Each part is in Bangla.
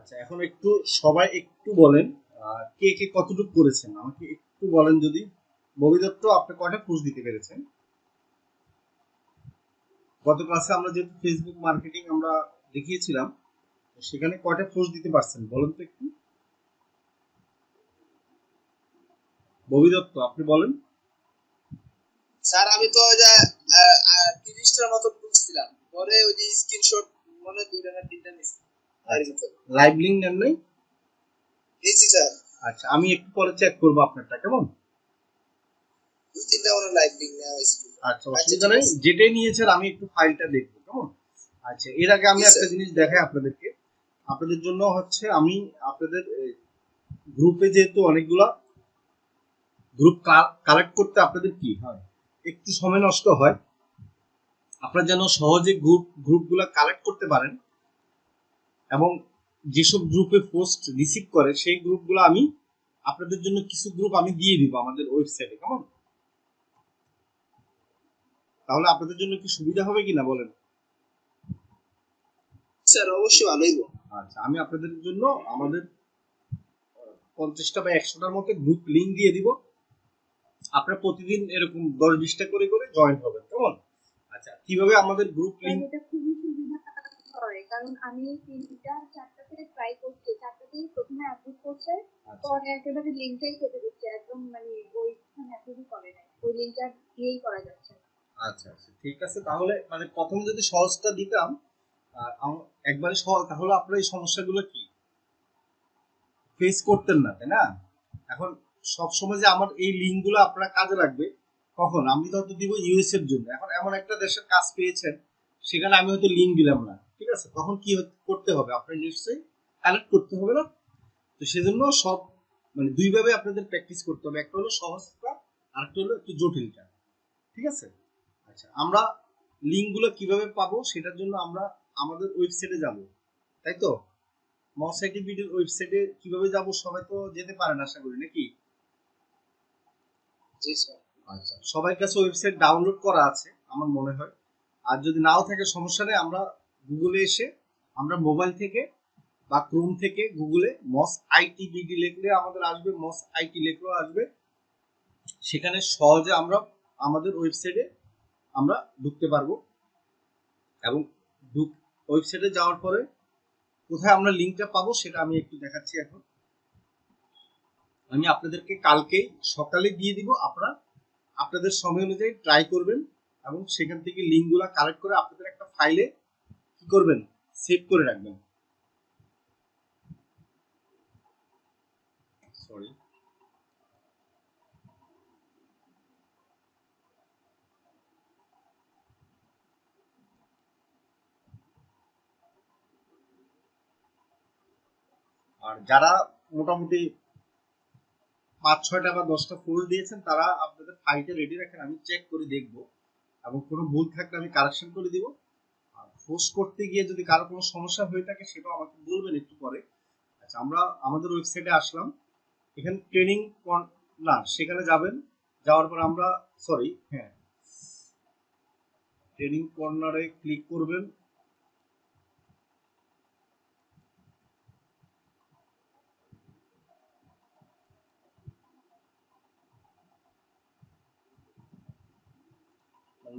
আচ্ছা, এখন একটু সবাই একটু বলেন, কে কে কতটুকু করেছেন আমাকে একটু বলেন যদি। ববি দত্ত, আপনি কয়টা পোস্ট দিতে পেরেছেন গত ক্লাসে? আমরা যেহেতু ফেসবুক মার্কেটিং আমরা দেখিয়েছিলাম, তো সেখানে কয়টা পোস্ট দিতে পারছেন বলেন তো একটু। ববি দত্ত, আপনি বলেন। স্যার আমি তো ওই যে 30টার মতো বুঝছিলাম, পরে ওই যে স্ক্রিনশট মনে হয় 2টা না 3টা নিছি। লাইভ লিংক নেন নাই? নিছি স্যার, আচ্ছা, আমি একটু পরে চেক করবো আপনারটা, কেমন? 2-3টা মনে লাইভ লিংক নেওয়া হয়েছে। আচ্ছা, আচ্ছা অসুবিধা ঠিক নেই, আছে। যেটাই নিয়েছেন আমি একটু ফাইলটা দেখবো, কেমন? আচ্ছা, এর আগে আমি জি একটা স্যার। জিনিস দেখাই আপনাদেরকে। আপনাদের জন্য হচ্ছে আমি আপনাদের গ্রুপে যেহেতু অনেকগুলা গ্রুপ কালেক্ট করতে আপনাদের কি হয়, একটু সময় নষ্ট হয়। আপনারা যেন সহজে গ্রুপগুলা কালেক্ট করতে পারেন এবং যেসব গ্রুপে পোস্ট রিসিভ করে সেই গ্রুপগুলো আমি আপনাদের জন্য কিছু গ্রুপ আমি দিয়ে দিব আমাদের ওয়েবসাইটে, কেমন? তাহলে আপনাদের জন্য কি সুবিধা হবে কিনা বলেন? স্যার অবশ্যই ভালোই গো। আচ্ছা, আমি আপনাদের জন্য আমাদের 50টা বা 100টার মতো গ্রুপ লিংক দিয়ে দিব। আপনারা প্রতিদিন এরকম 10-20টা করে করে জয়েন হবেন, কেমন? আচ্ছা, কিভাবে আমাদের গ্রুপ লিংক? এটা খুবই সুবিধা হয়, কারণ আমি 3টা 4টা থেকে ট্রাই করছি, 4টাতেই প্রথমে অ্যাপ্রুভ করছে, পরে একেবারে লিঙ্কটাই কেটে দিচ্ছে, একদম মানে ওইখানে অ্যাপ্রুভই করে নাই, ওই লিঙ্কটা দিয়েই করা যাচ্ছে না। আচ্ছা আচ্ছা, ঠিক আছে। তাহলে মানে প্রথমে যদি সহজটা দিতাম একবারে সহজ, তাহলে আপনার এই সমস্যাগুলো কি ফেস করতেন না, তাই না? এখন সব সময় যে আমার এই লিঙ্কগুলো আপনার কাজে লাগবে, কখন আমি তো হয়তো দিব ইউএস এর জন্য, এখন এমন একটা দেশের কাজ পেয়েছেন সেখানে আমি হয়তো লিঙ্ক দিলাম না, ঠিক আছে? তখন কি করতে হবে, আপনার নিশ্চয়ই কালেক্ট করতে হবে না? তো সেজন্য সব মানে দুইভাবে আপনাদের প্র্যাকটিস করতে হবে, একটা হলো সহজটা, আরেকটা হলো একটু জটিলটা, ঠিক আছে? আচ্ছা, আমরা লিঙ্কগুলো কিভাবে পাবো সেটার জন্য আমরা আমাদের ওয়েবসাইটে যাব, তাই তো? মস আইটিভিটির ওয়েবসাইটে কিভাবে যাব, সবাই তো যেতে পারেন আশা করি, নাকি? জি স্যার। আচ্ছা, সবার কাছে ওয়েবসাইট ডাউনলোড করা আছে আমার মনে হয়। আর যদি নাও থাকে সমস্যা নেই, আমরা গুগলে এসে আমরা মোবাইল থেকে বা ক্রোম থেকে গুগলে মস আইটিভিডি লিখলে আমাদের আসবে, মস আইটি লিখলেও আসবে। সেখানে সহজে আমরা আমাদের ওয়েবসাইটে আমরা ঢুকতে পারবো এবং ওয়েবসাইটে যাওয়ার পরে কোথায় আমরা লিঙ্কটা পাবো সেটা আমি একটু দেখাচ্ছি। এখন আমি আপনাদেরকে কালকেই সকালে দিয়ে দিব, আপনারা আপনাদের সময় অনুযায়ী ট্রাই করবেন এবং সেখান থেকে লিঙ্কগুলো কালেক্ট করে আপনাদের একটা ফাইলে কি করবেন, সেভ করে রাখবেন। সরি, আর যারা মোটামুটি 5-6টা বা 10টা ফোল্ড দিয়েছেন তারা আপনাদের ফাইলটা রেডি রাখেন, আমি চেক করে দেখব এবং কোনো ভুল থাকলে আমি কারেকশন করে দিব। আর পোস্ট করতে গিয়ে যদি কারো কোনো সমস্যা হয়ে থাকে সেটাও আমাকে বলবেন একটু পরে। আচ্ছা, আমরা আমাদের ওয়েবসাইটে আসলাম, এখানে ট্রেনিং না, সেখানে যাবেন, যাওয়ার পর আমরা সরি হ্যাঁ ট্রেনিং কর্নারে ক্লিক করবেন।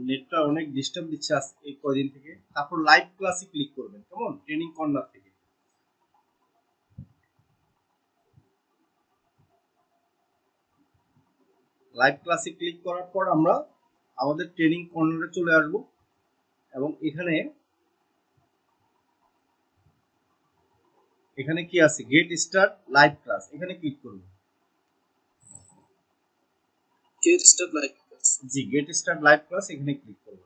নেটটা অনেক ডিস্টার্ব দিচ্ছে আজ এই কয়দিন থেকে। তারপর লাইভ ক্লাসে ক্লিক করবেন, কেমন? ট্রেনিং কর্নার থেকে লাইভ ক্লাসে ক্লিক করার পর আমরা আমাদের ট্রেনিং কর্নারে চলে আসব এবং এখানে এখানে কি আছে, গেট স্টার্ট লাইভ ক্লাস, এখানে ক্লিক করব। Get start live class. জি, গেট স্টার্ট লাইভ ক্লাস, এখানে ক্লিক করব।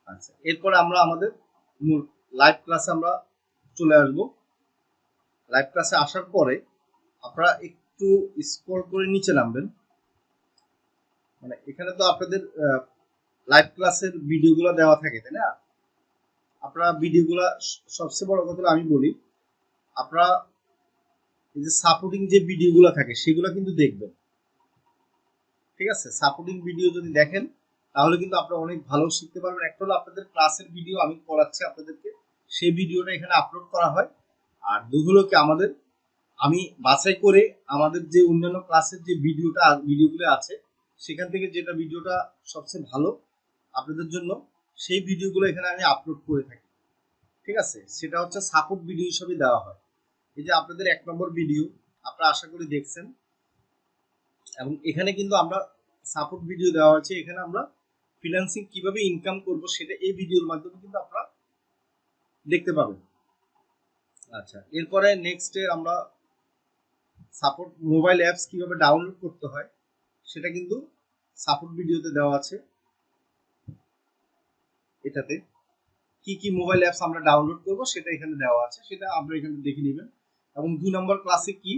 আচ্ছা, এরপর আমরা আমাদের মূল লাইভ ক্লাসে আমরা চলে আসব। লাইভ ক্লাসে আসার পরে আপনারা একটু স্ক্রল করে নিচে নামবেন। মানে এখানে তো আপনাদের লাইভ ক্লাসের ভিডিওগুলো দেওয়া থাকে, তাই না? আপনারা ভিডিওগুলো, সবচেয়ে বড় কথা আমি বলি, আপনারা এই যে সাপোর্টিং যে ভিডিওগুলো থাকে সেগুলো কিন্তু দেখবেন, ঠিক আছে? সাপোর্টিং ভিডিও যদি দেখেন তাহলে কিন্তু আপনারা অনেক ভালো শিখতে পারবেন। একটা হলো আপনাদের ক্লাসের ভিডিও আমি করাচ্ছি আপনাদেরকে, সেই ভিডিওটা এখানে আপলোড করা হয়। আর দুই হলো কি আমাদের আমি বাছাই করে আমাদের যে অন্যান্য ক্লাসের যে ভিডিওগুলো আছে সেখান থেকে যেটা ভিডিওটা সবচেয়ে ভালো আপনাদের জন্য সেই ভিডিওগুলো এখানে আমি আপলোড করে থাকি। ঠিক আছে, সেটা হচ্ছে সাপোর্ট ভিডিও হিসেবে দেওয়া হয়। এই যে আপনাদের 1 নম্বর ভিডিও আপনারা আশা করি দেখছেন, এবং এখানে কিন্তু আমরা সাপোর্ট ভিডিও দেওয়া হয়েছে। এখানে আমরা ফ্রিল্যান্সিং কিভাবে ইনকাম করব সেটা এই ভিডিওর মাধ্যমে কিন্তু আপনারা দেখতে পাবেন। আচ্ছা, এরপরে নেক্সটে আমরা সাপোর্ট মোবাইল অ্যাপস কিভাবে ডাউনলোড করতে হয় সেটা কিন্তু সাপোর্ট ভিডিওতে দেওয়া আছে। এটাতে কি কি মোবাইল অ্যাপস আমরা ডাউনলোড করব সেটা এখানে দেওয়া আছে, সেটা আপনারা এখানে দেখে নেবেন। এবং 2 নম্বর ক্লাসে কি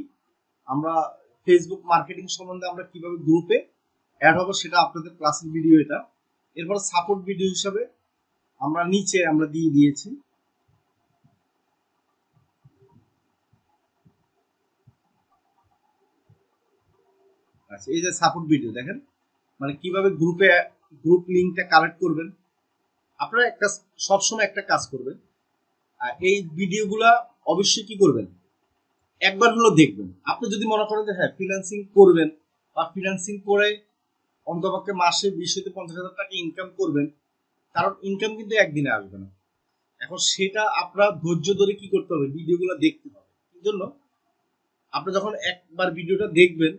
আমরা ফেসবুক মার্কেটিং সম্বন্ধে আমরা কিভাবে গ্রুপে অ্যাড হবো সেটা আপনাদের ক্লাসের ভিডিও এটা। এরপর সাপোর্ট ভিডিও হিসাবে আমরা নিচে আমরা দিয়ে দিয়েছি। আচ্ছা, এই যে সাপোর্ট ভিডিও দেখেন, মানে কিভাবে গ্রুপ লিংকটা কালেক্ট করবেন। আপনারা একটা সবসময় একটা কাজ করবেন, এই ভিডিওগুলা অবশ্যই কি করবেন, একবার হলো দেখবেন। আপনি যদি মনে করেন যে হ্যাঁ ফ্রিল্যান্সিং করবেন বা ফ্রিল্যান্সিং করে অন্তপক্ষে মাসে 20,000 থেকে 50,000 টাকা ইনকাম করবেন, কারণ ইনকাম কিন্তু একদিনে আসবে না। এখন সেটা আপনার ধৈর্য ধরে কি করতে হবে, ভিডিওগুলো দেখতে হবে। এই জন্য আপনি যখন একবার ভিডিওটা দেখবেন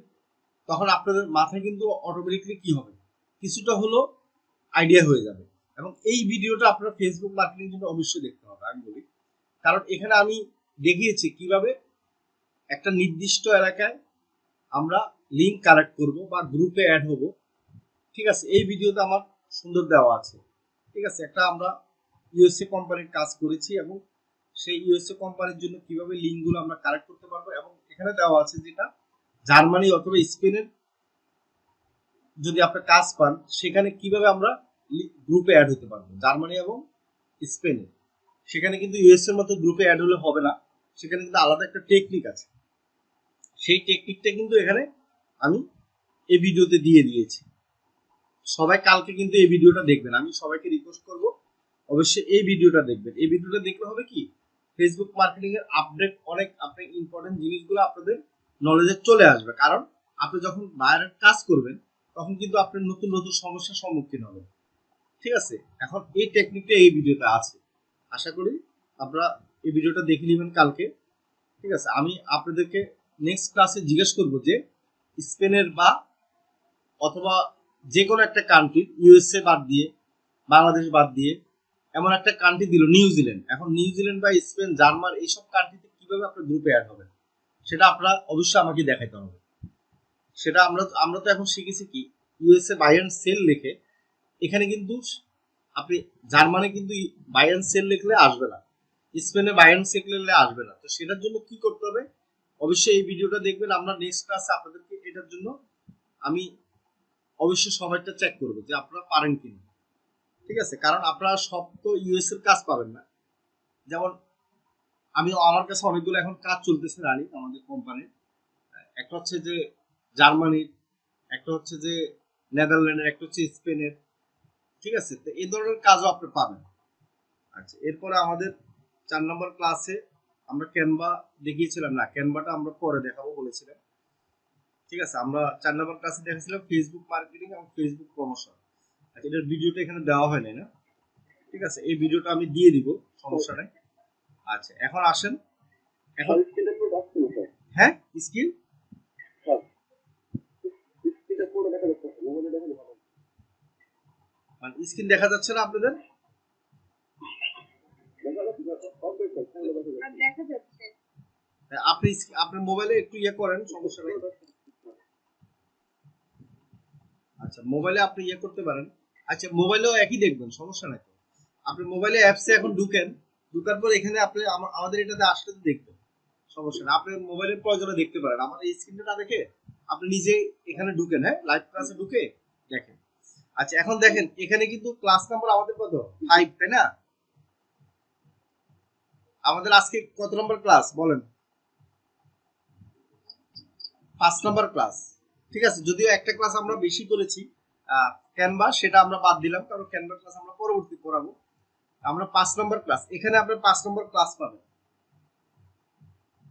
তখন আপনাদের মাথায় কিন্তু অটোমেটিকলি কি হবে, কিছুটা হলো আইডিয়া হয়ে যাবে। এবং এই ভিডিওটা আপনার ফেসবুক মার্কেটিং জন্য অবশ্যই দেখতে হবে আমি বলি, কারণ এখানে আমি দেখিয়েছি কিভাবে একটা নির্দিষ্ট এলাকায় আমরা লিংক কালেক্ট করব বা গ্রুপে অ্যাড হব। ঠিক আছে, এই ভিডিওতে আমার সুন্দর দেওয়া আছে। ঠিক আছে, একটা আমরা ইউএসএ কোম্পানির কাজ করেছি এবং সেই ইউএসএ কোম্পানির জন্য কিভাবে লিঙ্কগুলো আমরা কালেক্ট করতে পারবো, এবং এখানে দেওয়া আছে যেটা জার্মানি অথবা স্পেনের যদি আপনি কাজ পান সেখানে কিভাবে আমরা গ্রুপে অ্যাড হতে পারবো, জার্মানি এবং স্পেনে। সেখানে কিন্তু ইউএস এর মতো গ্রুপে অ্যাড হলে হবে না, সেখানে কিন্তু আলাদা একটা টেকনিক আছে। সেই টেকনিকটা কিন্তু এখানে আমি এই ভিডিওতে দিয়ে দিয়েছি। সবাই কালকে কিন্তু এই ভিডিওটা দেখবেন, আমি সবাইকে রিকোয়েস্ট করব অবশ্যই এই ভিডিওটা দেখবেন। এই ভিডিওটা দেখলে হবে কি, ফেসবুক মার্কেটিং এর আপডেট অনেক আপনি ইম্পর্টেন্ট জিনিসগুলো আপনাদের নলেজে চলে আসবে। কারণ আপনি যখন বাইরের কাজ করবেন তখন কিন্তু আপনি নতুন নতুন সমস্যার সম্মুখীন হবেন। ঠিক আছে, এখন এই টেকনিকটা এই ভিডিওতে আছে, আশা করি আপনারা এই ভিডিওটা দেখে নেবেন কালকে। ঠিক আছে, আমি আপনাদেরকে নেক্সট ক্লাসে জিজ্ঞেস করব যে স্পেনের বা অথবা যে কোনো একটা কান্ট্রি, ইউএসএ বাদ দিয়ে বাংলাদেশ বাদ দিয়ে এমন একটা কান্ট্রি দিল নিউজিল্যান্ড। এখন নিউজিল্যান্ড বা স্পেন, জার্মান এইসব কান্ট্রিতে কিভাবে আপনার গ্রুপে অ্যাড হবেন সেটা আপনারা অবশ্যই আমাকে দেখাইতে হবে। সেটা আমরা তো এখন শিখেছি কি, ইউএসএ বাই এন্ড সেল লিখে, এখানে কিন্তু আপনি জার্মানি কিন্তু বাই এন্ড সেল লিখলে আসবে না, স্পেনে বাই এন্ড সেল লিখলে আসবে না। তো সেটার জন্য কি করতে হবে, অবশ্যই এই ভিডিওটা দেখবেন। আমরা নেক্সট ক্লাসে আপনাদেরকে এটার জন্য আমি অবশ্যই সবাইটা চেক করবো যে আপনারা পারেন কিনা। ঠিক আছে, কারণ আপনারা সব তো ইউএস এর কাজ পাবেন না। যেমন আমার কাছে অনেকগুলো এখন কাজ চলতেছে রানিং আমাদের কোম্পানির। একটা হচ্ছে যে জার্মানির, একটা হচ্ছে যে নেদারল্যান্ডের, একটা হচ্ছে স্পেনের। ঠিক আছে, তো এই ধরনের কাজও আপনি পাবেন। আচ্ছা, এরপরে আমাদের 4 নম্বর ক্লাসে আমরা ক্যানভা দেখিয়েছিলাম, না ক্যানভাটা আমরা পরে দেখাবো বলেছিলাম। ঠিক আছে, আমরা 4 নম্বর ক্লাসে দেখেছিলাম ফেসবুক মার্কেটিং এবং ফেসবুক প্রমোশন। আচ্ছা, এটার ভিডিওটা এখানে দেওয়া হয় নাই না? ঠিক আছে, এই ভিডিওটা আমি দিয়ে দিব, সমস্যা নাই। আচ্ছা, এখন আসেন, এখন হ্যাঁ স্কিল মানে স্ক্রিন দেখা যাচ্ছে না আপনাদের? আর দেখা যাচ্ছে। আপনি আপনার মোবাইলে একটু ইয়ে করেন, সমস্যা নেই। আচ্ছা, মোবাইলে আপনি ইয়ে করতে পারেন। আচ্ছা, মোবাইলেও একই দেখবেন, সমস্যা নাই। আপনি মোবাইলে অ্যাপসে এখন ঢুকেন, ঢুকার পর এখানে আপনি আমাদের এটাতে আসলে তো দেখবেন, সমস্যা নেই। আপনি মোবাইলের প্রয়োজনে দেখতে পারেন, আমার এই স্ক্রিনটা না দেখে আপনি নিজে এখানে ঢুকেন, হ্যাঁ লাইভ ক্লাসে ঢুকে দেখেন। আচ্ছা, এখন দেখেন এখানে কিন্তু ক্লাস নাম্বার আমাদের কত, 5, তাই না? আমাদের আজকে কত নম্বর ক্লাস বলেন? 5 নম্বর ক্লাস। ঠিক আছে, যদিও একটা ক্লাস আমরা বেশি করেছি ক্যানভা, সেটা আমরা বাদ দিলাম কারণ ক্যানভা ক্লাস আমরা পরবর্তী করাবো। আমরা 5 নম্বর ক্লাস, এখানে আপনি 5 নম্বর ক্লাস পাবেন।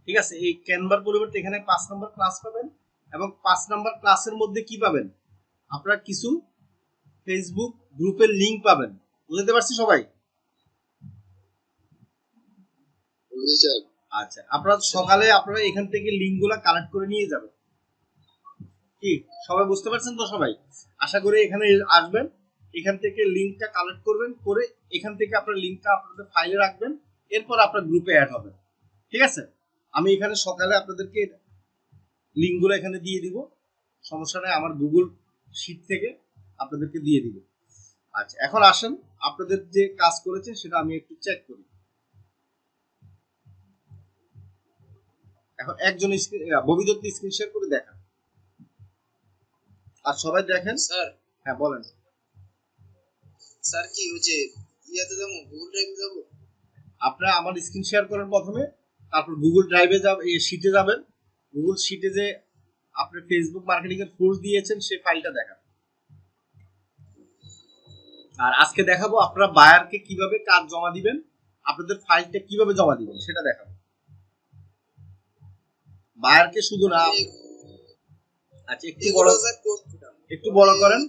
ঠিক আছে, এই ক্যানভার পরিবর্তে এখানে 5 নম্বর ক্লাস পাবেন, এবং 5 নম্বর ক্লাসের মধ্যে কি পাবেন, আপনারা কিছু ফেসবুক গ্রুপের লিংক পাবেন। বুঝতে পারছি সবাই? জি স্যার। আচ্ছা, আপনারা সকালে আপনারা এখান থেকে লিংকগুলো কালেক্ট করে নিয়ে যাবেন। কি সবাই বুঝতে পারছেন তো সবাই? আশা করি এখানে আসবেন, এখান থেকে লিংকটা কালেক্ট করবেন, করে এখান থেকে আপনার লিংকটা আপনাদের ফাইলে রাখবেন, এরপর আপনার গ্রুপে অ্যাড হবেন। ঠিক আছে, আমি এখানে সকালে আপনাদেরকে লিংকগুলো এখানে দিয়ে দিব, সমস্যা নেই, আমার গুগল শিট থেকে আপনাদেরকে দিয়ে দিব। আচ্ছা, এখন আসেন আপনাদের যে কাজ করেছে সেটা আমি একটু চেক করি। এখন একজন ববিদত্ত স্ক্রিন শেয়ার করে দেখান, আর সবাই দেখেন। স্যার হ্যাঁ বলেন। স্যার কি হচ্ছে ইয়াতে যাবো, গুগল ড্রাইভে যাবো? আপনারা আমার স্ক্রিন শেয়ার করেন প্রথমে, তারপর গুগল ড্রাইভে যাবেন, এই শিটে যাবেন, গুগল শিটে যে আপনি ফেসবুক মার্কেটিং এর ফোর্স দিয়েছেন সেই ফাইলটা দেখান। আর আজকে দেখাবো আপনারা বায়ারকে কিভাবে কাজ জমা দিবেন, আপনাদের ফাইলটা কিভাবে জমা দিবেন সেটা দেখাবো। বায়ারকে শুধু না, আচ্ছা একটু বড়, একটু বড় করেন,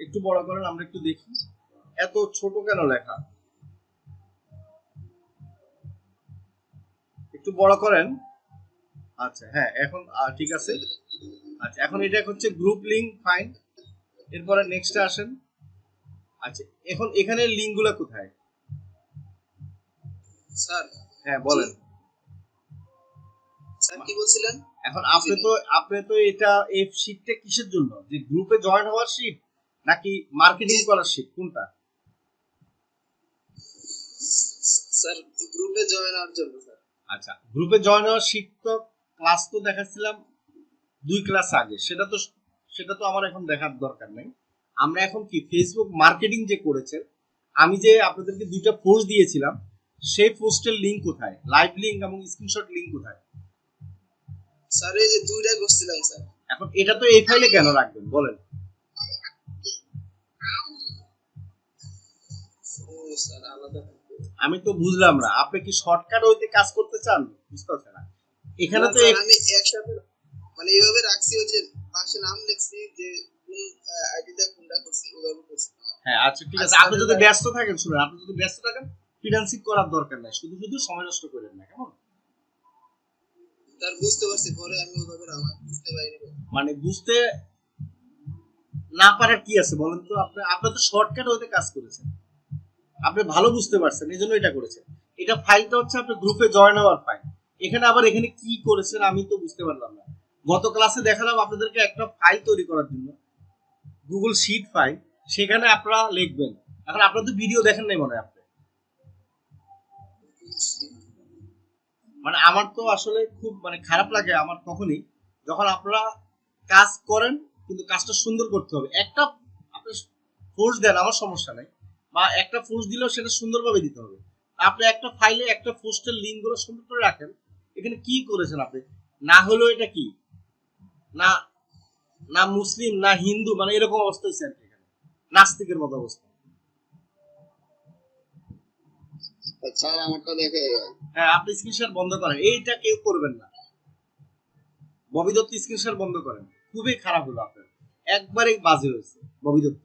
একটু বড় করেন, আমরা একটু দেখি এত ছোট কেন লেখা, একটু বড় করেন। আচ্ছা হ্যাঁ, এখন ঠিক আছে। আচ্ছা, এখন এটা হচ্ছে গ্রুপ লিংক, ফাইন। এরপরে নেক্সটে আসেন। আচ্ছা, এখন এখানে লিংকগুলো কোথায়? স্যার হ্যাঁ বলেন। স্যার কি বলছিলেন? এখন আপনি তো এটা এই শীটটা কিসের জন্য, যে গ্রুপে জয়েন হওয়ার শীট নাকি মার্কেটিং করার শীট, কোনটা? স্যার গ্রুপে জয়েন হওয়ার জন্য স্যার। আচ্ছা, গ্রুপে জয়েন হওয়ার শীট তো ক্লাস তো দেখাচ্ছিলাম 2 ক্লাস আগে, সেটা তো আমার এখন দেখার দরকার নেই। আমরা এখন কি ফেসবুক মার্কেটিং যে করেছেন, আমি যে আপনাদেরকে 2টা পোস্ট দিয়েছিলাম, সেই পোস্টের লিংক কোথায়, লাইভ লিংক এবং স্ক্রিনশট লিংক কোথায়? স্যার এই যে দুইটা করছিলাম স্যার। এখন এটা তো এই ফাইলে কেন রাখবেন বলেন? ও স্যার আলাদা। আমি তো বুঝলাম না, আপনি কি শর্টকাট হইতে কাজ করতে চান? বুঝতে পারছেন না, এখানে তো আমি একসাথে মানে এইভাবে রাখছি, ওই যে পাশে নাম লিখছি যে কোন আইডিটা কোনটা করছি ওইভাবে করছি। হ্যাঁ আচ্ছা ঠিক আছে, আপনি যদি ব্যস্ত থাকেন, শুনুন, আপনি যদি ব্যস্ত থাকেন ফ্রিল্যান্সিং করার দরকার নাই, শুধু শুধু সময় নষ্ট করেন না, কেমন? স্যার বুঝতে পারছি, পরে আমি ওইভাবে বুঝতে পারিনি। মানে বুঝতে না পারার কি আছে বলেন তো? আপনি তো শর্টকাট হইতে কাজ করেছেন, আপনি ভালো বুঝতে পারছেন, এই জন্য এটা করেছেন। এটা ফাইলটা হচ্ছে আপনার গ্রুপে জয়েন হওয়ার ফাইল। এখানে আবার এখানে কি করেছেন আমি তো বুঝতে পারলাম না। গত ক্লাসে দেখালাম আপনাদেরকে একটা ফাইল তৈরি করার জন্য, গুগল শিট ফাইল, সেখানে আপনারা লিখবেন। এখন আপনারা তো ভিডিও দেখেন নাই মনে হয় আপনি। মানে আমার তো আসলে খুব মানে খারাপ লাগে আমার তখনই, যখন আপনারা কাজ করেন কিন্তু কাজটা সুন্দর করতে হবে। একটা আপনি ফোর্স দেন, আমার সমস্যা নাই, বা একটা ফোর্স দিলেও সেটা সুন্দরভাবে দিতে হবে। আপনি একটা ফাইলে একটা পোস্টের লিঙ্ক গুলো সুন্দর করে রাখেন। এখানে কি করেছেন আপনি? না হলো এটা কি, না না মুসলিম না হিন্দু, মানে এরকম অবস্থা হয়েছে আর কি, এখানে নাস্তিকের মতো অবস্থা। স্যার আমারটা দেখে। হ্যাঁ, আপনি স্ক্রিন শেয়ার বন্ধ করেন, এইটা কেউ করবেন না। ববি দত্ত স্ক্রিন শেয়ার বন্ধ করেন, খুবই খারাপ হলো আপনার, একবারেই বাজে হয়েছে ববি দত্ত।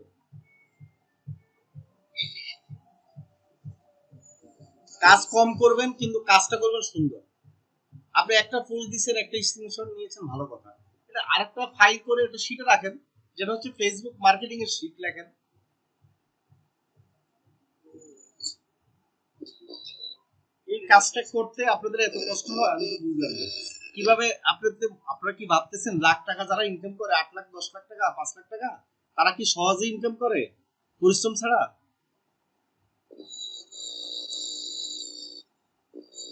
কাজ কম করবেন কিন্তু কাজটা করবেন সুন্দর। আপনি একটা পোস্ট দিচ্ছেন, একটা স্ক্রিনশট নিয়েছেন, ভালো কথা, এটা আরেকটা ফাইল করে একটা শিটে রাখেন, যেটা হচ্ছে ফেসবুক মার্কেটিং এর শিট লেখেন। এই কাজটা করতে আপনাদের এত কষ্ট হয় আমি তো বুঝলাম না। কিভাবে আপনারা কি ভাবতেছেন লাখ টাকা যারা ইনকাম করে, 8 লাখ 10 লাখ টাকা 5 লাখ টাকা, তারা কি সহজে ইনকাম করে পরিশ্রম ছাড়া?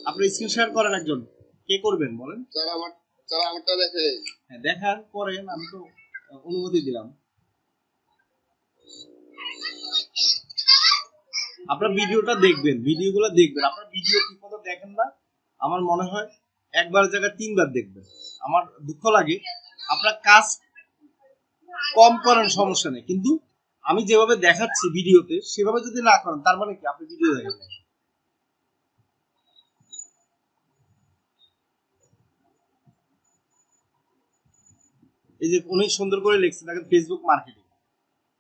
আপনি স্ক্রিন শেয়ার করেন, একজন কে করবেন বলেন? স্যার আমারটা দেখে। হ্যাঁ দেখান, করেন, আমি তো অনুমতি দিলাম। আপনার ভিডিওটা দেখবেন, ভিডিওগুলো দেখবেন, আপনার ভিডিও ঠিক মতো দেখেন না, আমার মনে হয় একবার জায়গায় 3বার দেখবেন। আমার দুঃখ লাগে, আপনার কাজ কম করেন সমস্যা নেই, কিন্তু আমি যেভাবে দেখাচ্ছি ভিডিওতে সেভাবে যদি না করেন তার মানে কি আপনি ভিডিও দেখেন না। এই যে উনি সুন্দর করে লিখছে দেখেন ফেসবুক মার্কেটিং,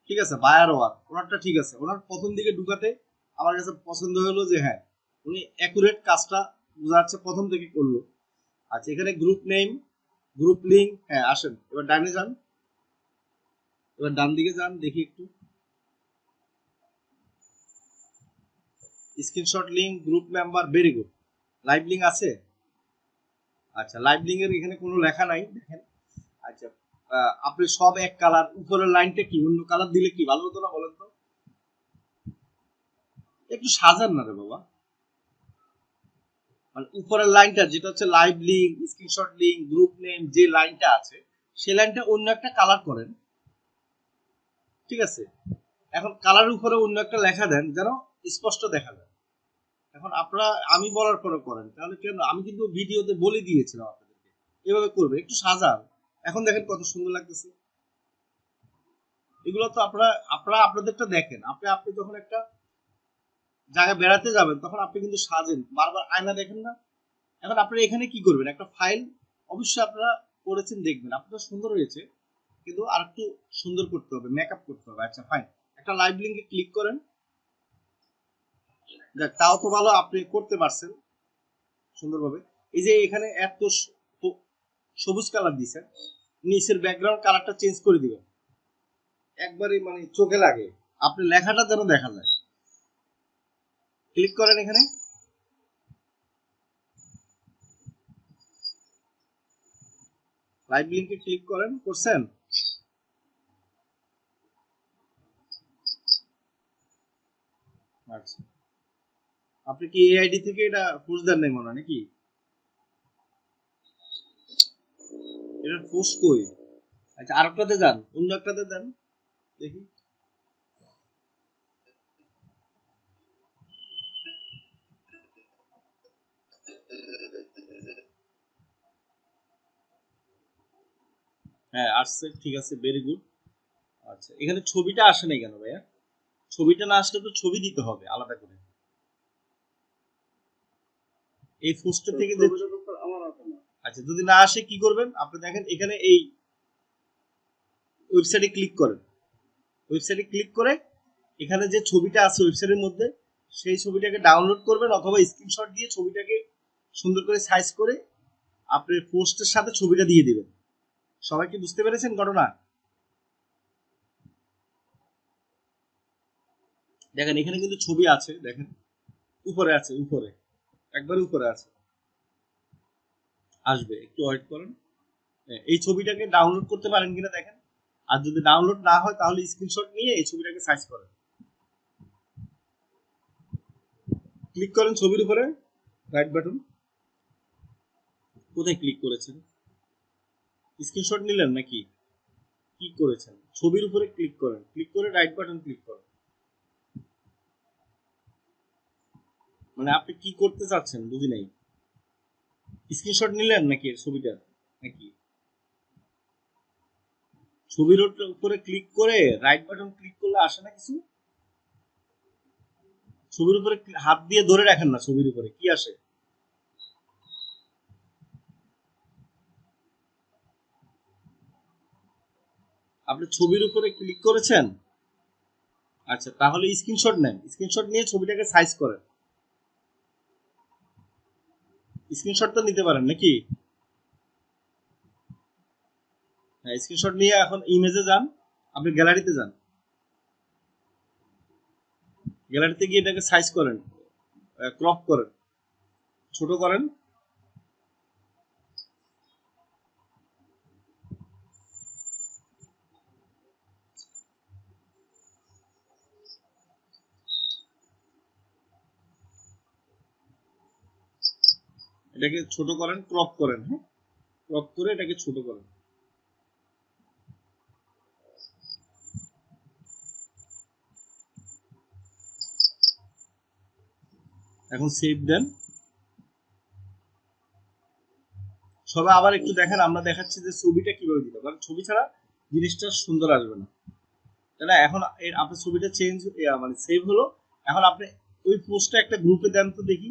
ঠিক আছে, বায়ার ওয়ার ওনারটা ঠিক আছে, ওনার প্রথম দিকে ঢুকাতে আমার কাছে পছন্দ হলো যে হ্যাঁ উনি অ্যাকুরেট কাজটা বোঝা যাচ্ছে প্রথম থেকে করলো। আচ্ছা এখানে গ্রুপ নেম, গ্রুপ লিঙ্ক, হ্যাঁ আসেন এবার ডানে যান, এবার ডান দিকে যান দেখি একটু, screenshot link, group member, very good. Live link আছে? আচ্ছা লাইভ লিঙ্ক এর এখানে কোনো লেখা নাই দেখেন। আচ্ছা আপনি সব এক কালার, উপরের লাইনটা কি অন্য কালার দিলে কি ভালো হতো না বলেন তো? একটু সাজান না রে বাবা, মানে উপরের লাইনটা যেটা হচ্ছে live link, screenshot link, group name, যে লাইনটা আছে সেই লাইনটা অন্য একটা কালার করেন, ঠিক আছে? এখন কালারের উপরে অন্য একটা লেখা দেন যেন স্পষ্ট দেখা যায়। এখন আপনারা আমি বলার পরে করেন তাহলে কেন? আমি কিন্তু ভিডিওতে বলে দিয়েছিলাম আপনাদেরকে এভাবে করবে, একটু সাজান। এখন দেখেন কত সুন্দর লাগতেছে। এগুলো তো আপনারা আপনারা আপনাদেরটা দেখেন, আপনি আপনি যখন একটা জায়গায় বেড়াতে যাবেন তখন আপনি কিন্তু সাজেন, বারবার আয়না দেখেন না। এখন আপনারা এখানে কি করবেন, একটা ফাইল অবশ্যই আপনারা করেছেন দেখবেন আপনারা সুন্দর হয়েছে, কিন্তু আর একটু সুন্দর করতে হবে, মেকআপ করতে হবে। আচ্ছা ফাইন, একটা লাইভ লিঙ্কে ক্লিক করেন, দেখ তাও তো ভালো আপনি করতে পারছেন সুন্দরভাবে। এই যে এখানে এত সবুজ কালার দিয়েছেন, নিচের ব্যাকগ্রাউন্ড কালারটা চেঞ্জ করে দিবেন, একবারে মানে চোখে লাগে, আপনি লেখাটা যেন দেখা যায়। ক্লিক করেন এখানে, লাইভ লিঙ্কে ক্লিক করেন, করছেন? আচ্ছা আপনি কি এআইডি থেকে এটা পুশ দেন নাই মনে হয় নাকি? এটা পুশ কই? আচ্ছা আরেকটাতে যান, অন্য একটাতে দেন দেখি। হ্যাঁ আসছে, ঠিক আছে, ভেরি গুড। আচ্ছা এখানে ছবিটা আসে নাই কেন ভাইয়া? ছবিটা না আসলে তো ছবি দিতে হবে আলাদা করে। এই পোস্টার থেকে যে আচ্ছা যদি না আসে কি করবেন আপনি, দেখেন এখানে এই ওয়েবসাইটে ক্লিক করেন, ওয়েবসাইটে ক্লিক করে এখানে যে ছবিটা আছে ওয়েবসাইটের মধ্যে সেই ছবিটাকে ডাউনলোড করবেন অথবা স্ক্রিনশট দিয়ে ছবিটাকে সুন্দর করে সাইজ করে আপনার পোস্টের সাথে ছবিটা দিয়ে দিবেন। সবাই কি বুঝতে পেরেছেন ঘটনা? দেখেন এখানে কিন্তু ছবি আছে, দেখেন উপরে আছে, উপরে একবার উপরে আছে, আসবে, একটু ওয়েট করেন। এই ছবিটাকে ডাউনলোড করতে পারেন কিনা দেখেন, আর যদি ডাউনলোড না হয় তাহলে স্ক্রিনশট নিয়ে এই ছবিটাকে সাইজ করেন। ক্লিক করেন ছবির উপরে, রাইট বাটন, কোথায় ক্লিক করেছেন? স্ক্রিনশট নিলেন নাকি কি করেছেন? ছবির উপরে ক্লিক করেন, ক্লিক করে রাইট বাটন ক্লিক করেন। মানে আপনি কি করতে চাচ্ছেন বুঝি নাই। স্ক্রিনশট নিলেন নাকি ছবিটা, নাকি ছবির উপরে ক্লিক করে রাইট বাটন ক্লিক করলে আসে না কিছু? ছবির উপরে হাত দিয়ে ধরে রাখেন না, ছবির উপরে কি আসে? আপনি ছবির উপরে ক্লিক করেছেন? আচ্ছা তাহলে স্ক্রিনশট নেন, স্ক্রিনশট নিয়ে ছবিটাকে সাইজ করেন। স্ক্রিনশট তো নিতে পারেন নাকি? হ্যাঁ স্ক্রিনশট নিয়ে এখন ইমেজে যান, আপনি গ্যালারিতে যান, গ্যালারিতে গিয়ে এটাকে সাইজ করেন, ক্রপ করেন, ছোট করেন। এটাকে ছোট করেন, ক্রপ করেন, হ্যাঁ ক্রপ করে এটাকে ছোট করেন। এখন সেভ দেন। সবাই আবার একটু দেখেন, আমরা দেখাচ্ছি যে ছবিটা কিভাবে দিতে, কারণ ছবি ছাড়া জিনিসটা সুন্দর আসবে না। তাই না? এখন আপনার ছবিটা চেঞ্জ মানে সেভ হলো। এখন আপনি ওই পোস্টটা একটা গ্রুপে দেন তো দেখি,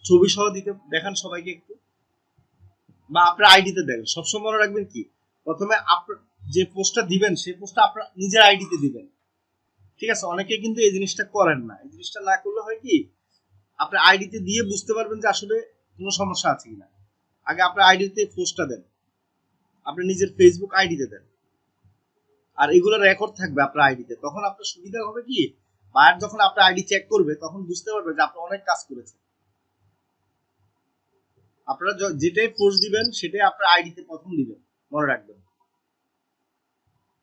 ছবি সহ দিতে দেখান সবাইকে একটু, বা আপনার আইডিতে দেন। সবসময় মনে রাখবেন কি, প্রথমে আপনার যে পোস্টটা দিবেন সেই পোস্টটা আপনার নিজের আইডিতে দিবেন। ঠিক আছে? অনেকে কিন্তু এই জিনিসটা করেন না। এই জিনিসটা না করলে হয় কি, আপনার আইডিতে দিয়ে বুঝতে পারবেন যে আসলে কোনো সমস্যা আছে কিনা। আগে আপনার আইডিতে পোস্টটা দেন, আপনি নিজের ফেসবুক আইডিতে দেন, আর এগুলো রেকর্ড থাকবে আপনার আইডিতে। তখন আপনার সুবিধা হবে কি, বায়ার যখন আপনার আইডি চেক করবে তখন বুঝতে পারবে যে আপনি অনেক কাজ করেছেন। আপনারা যেটাই পোস্ট দিবেন সেটাই আপনার আইডিতে প্রথম দিবেন, মনে রাখবেন।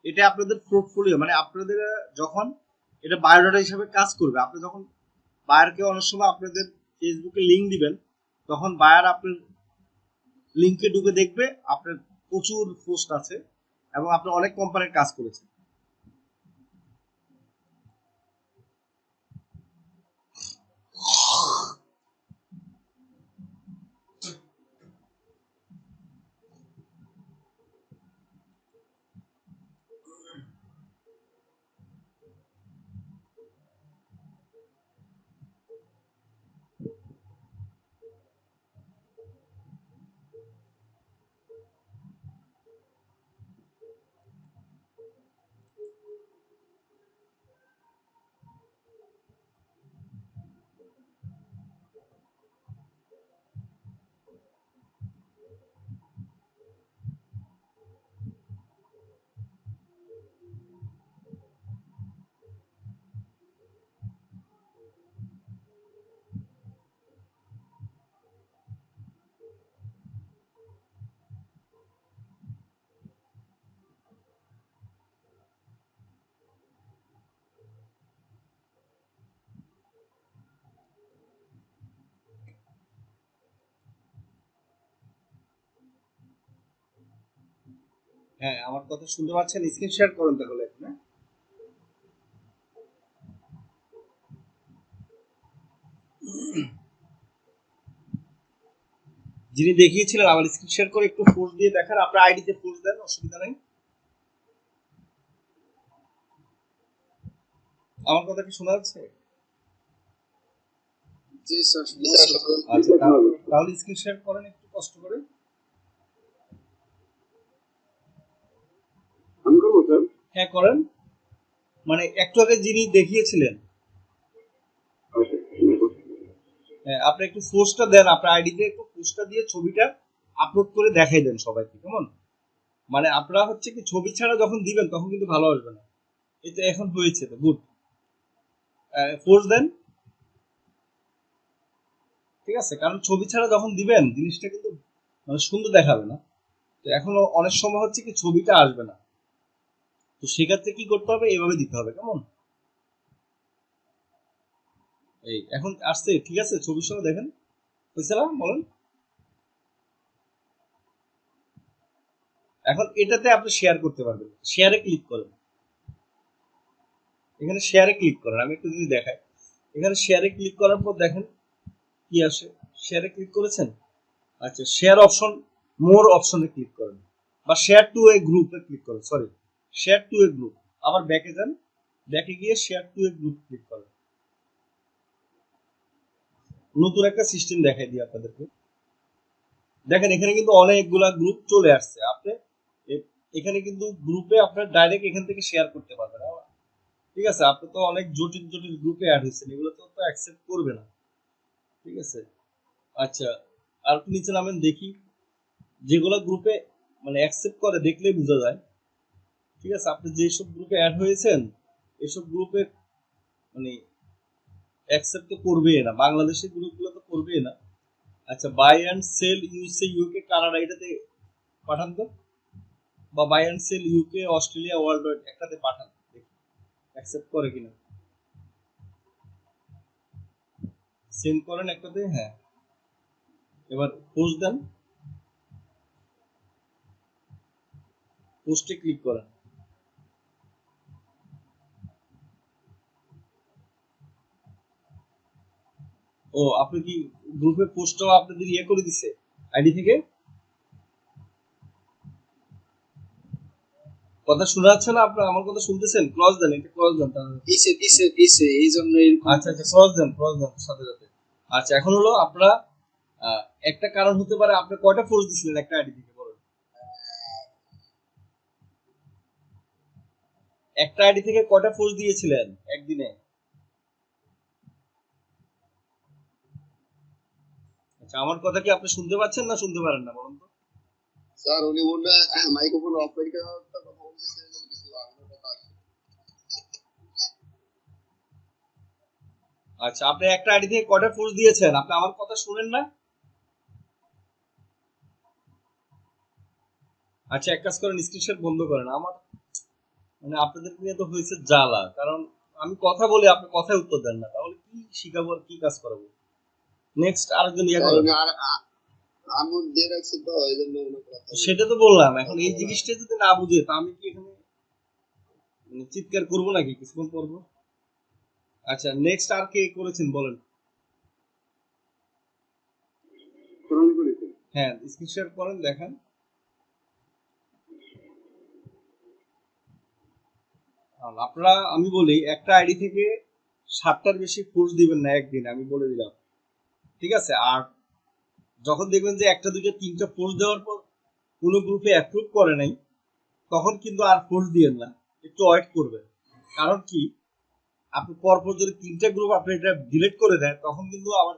এটা আপনাদের পোর্টফোলিও, মানে আপনাদের যখন এটা বায়োডাটা হিসাবে কাজ করবে। আপনি যখন বায়ারকে অনেক সময় আপনাদের ফেসবুকে লিঙ্ক দিবেন, তখন বায়ার আপনার লিঙ্কে ঢুকে দেখবে আপনার প্রচুর পোস্ট আছে এবং আপনি অনেক কোম্পানির কাজ করেছেন। হ্যাঁ, আমার কথা শুনতে পাচ্ছেন? স্ক্রিন শেয়ার করুন তাহলে এখন। হ্যাঁ? যিনি দেখিয়েছিলেন আমার স্ক্রিন শেয়ার করে একটু পোস্ট দিয়ে দেখান, আপনার আইডিতে পোস্ট দেন, অসুবিধা নেই। আমার কথা কি শোনা যাচ্ছে? জি স্যার। আচ্ছা, তাহলে স্ক্রিন শেয়ার করেন একটু কষ্ট করে। আমি করবো স্যার। হ্যাঁ করেন। মানে একটু আগে যিনি দেখিয়েছিলেন, হ্যাঁ, আপনি একটু পোস্টটা দেন, আপনার আইডিতে একটু পোস্টটা দিয়ে ছবিটা আপলোড করে দেখাই দেন সবাইকে, কেমন? মানে আপনারা হচ্ছে কি ছবি ছাড়া যখন দিবেন তখন কিন্তু ভালো আসবে না। এটা এখন হয়েছে তো গুড। পোস্ট দেন, ঠিক আছে? কারণ ছবি ছাড়া যখন দিবেন জিনিসটা কিন্তু মানে সুন্দর দেখাবে না। তো এখনো অনেক সময় হচ্ছে কি ছবিটা আসবে না। তো সেক্ষেত্রে কি করতে হবে, এভাবে দিতে হবে, কেমন? এই এখন আসছে, ঠিক আছে? ছবির সঙ্গে দেখেন, হয়েছে না বলেন? এখন এটাতে আপনি শেয়ার করতে পারবেন, শেয়ারে ক্লিক করেন। এখানে শেয়ারে ক্লিক করেন, আমি একটু যদি দেখাই। এখানে শেয়ারে ক্লিক করার পর দেখেন কি আসে। শেয়ারে ক্লিক করেছেন? আচ্ছা, শেয়ার অপশন, মোর অপশনে ক্লিক করেন, বা শেয়ার টু এ গ্রুপে ক্লিক করেন, সরি, শেয়ার টু এ গ্রুপ। আবার ব্যাকে যান, ব্যাকে গিয়ে শেয়ার টু এ গ্রুপ ক্লিক করেন। নতুন একটা সিস্টেম দেখাই দিই আপনাদেরকে। দেখেন এখানে কিন্তু অনেকগুলা গ্রুপ চলে আসছে। আপনি এখানে কিন্তু গ্রুপে আপনার ডাইরেক্ট এখান থেকে শেয়ার করতে পারবেন। ঠিক আছে? আপনি তো অনেক জটিল জটিল গ্রুপে অ্যাড হয়েছেন, এগুলো তো অ্যাকসেপ্ট করবে না। ঠিক আছে? আচ্ছা, আর একটু নিচে নামেন দেখি, যেগুলো গ্রুপে মানে অ্যাকসেপ্ট করে দেখলেই বোঝা যায়। ঠিক আছে? আপনি যেসব গ্রুপে অ্যাড হয়েছেন এসব গ্রুপে মানে অ্যাকসেপ্ট তো করবেই না, বাংলাদেশের গ্রুপগুলো তো করবেই না। আচ্ছা, buy and sell USA UK Canada এটাতে পাঠান তো, বা buy and sell UK Australia worldwide একটাতে পাঠান, দেখি অ্যাকসেপ্ট করে কিনা। সেন্ড করেন একটাতে, হ্যাঁ। এবার পোস্ট দেন, পোস্টে ক্লিক করেন। ও, আপনি কি গ্রুপে পোস্টটাও আপনাদের ইয়ে করে দিছে আইডি থেকে? কথা শোনা যাচ্ছে না? আপনার আমার কথা শুনতেছেন? ক্লজ দেন, এটা ক্লজ দেন তাহলে। পিছে এই জন্য আচ্ছা আচ্ছা, ক্লজ দেন সাথে সাথে। আচ্ছা, এখন হলো আপনারা একটা কারণ হতে পারে আপনি কয়টা ফোর্স দিছিলেন একটা আইডি থেকে বলেন? একটা আইডি থেকে কয়টা ফোর্স দিয়েছিলেন একদিনে? আচ্ছা, আমার কথা কি আপনি শুনতে পাচ্ছেন না শুনতে পারেন না বলুন তো? স্যার উনি মনে মাইক্রোফোন অফ করে কথা বলতেছে কিছু কথা। আচ্ছা, আপনি একটা আইডি থেকে কয়টা ফোর্স দিয়েছেন? আপনি আমার কথা শুনেন না? আচ্ছা, এক কাজ করেন, স্ক্রিনশট বন্ধ করেন। আমার মানে আপনাদের নিয়ে তো হয়েছে জ্বালা, কারণ আমি কথা বলি আপনি কথায় উত্তর দেন না, তাহলে কি শিখাবো আর কি কাজ করাবো? নেক্সট আরেকজন ইয়া করেন। আমি দিয়ে রাখছি তো এই জন্য সেটা তো বললাম, এখন এই জিনিসটা যদি না বুঝে তা আমি কি এখানে মানে চিৎকার করবো নাকি কিছুক্ষণ পরবো? আচ্ছা, নেক্সট আর কে করেছেন বলেন? হ্যাঁ, স্ক্রিনশট করেন দেখেন। আর আপনারা, আমি বলি একটা আইডি থেকে 7টার বেশি ফোর্স দিবেন না একদিন, আমি বলে দিলাম, ঠিক আছে? আর যখন দেখবেন যে একটা দুইটা তিনটা ফোর্স দেওয়ার পর কোনো গ্রুপে অ্যাপ্রুভ করে নাই, তখন কিন্তু আর ফোর্স দিয়েন না, একটু ওয়েট করবেন। কারণ কি, আপনি পরপর যদি তিনটা গ্রুপ আপনি এটা ডিলিট করে দেন, তখন কিন্তু আবার